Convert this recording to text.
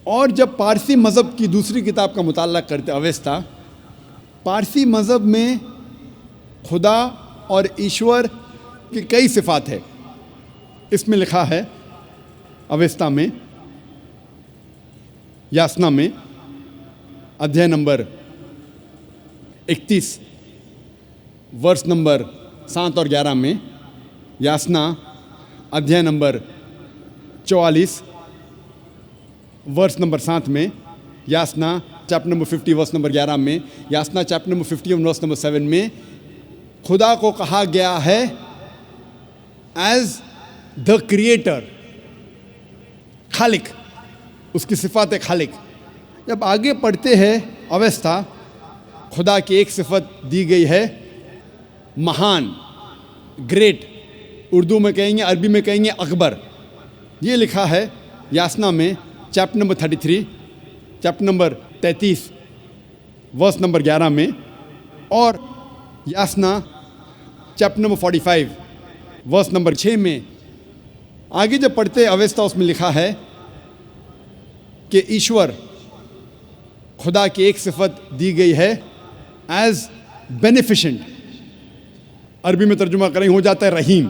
और जब पारसी मज़हब की दूसरी किताब का मुताला करते अवेस्ता, पारसी मज़हब में खुदा और ईश्वर की कई सिफ़ात है। इसमें लिखा है अवेस्ता में, यासना में, अध्याय नंबर 31 वर्ष नंबर 7 और 11 में, यासना अध्याय नंबर 44 वर्ष नंबर 7 में, यासना चैप्टर नंबर 50 वर्ष नंबर 11 में, यासना चैप्टर नंबर 51 वर्ष नंबर 7 में खुदा को कहा गया है एज द क्रिएटर, खालिक, उसकी सिफात है खालिक। जब आगे पढ़ते हैं अवेस्ता, खुदा की एक सिफत दी गई है महान, ग्रेट, उर्दू में कहेंगे, अरबी में कहेंगे अकबर। ये लिखा है यासना में chapter number 33, chapter number 33 verse number 11 में, और Yasna chapter number 45 verse number 6 में। आगे जब पढ़ते अवेस्ता, उसमें लिखा है कि ईश्वर, खुदा की एक सिफत दी गई है एज बेनिफिशेंट, अरबी में तर्जुमा करें हो जाता है रहीम।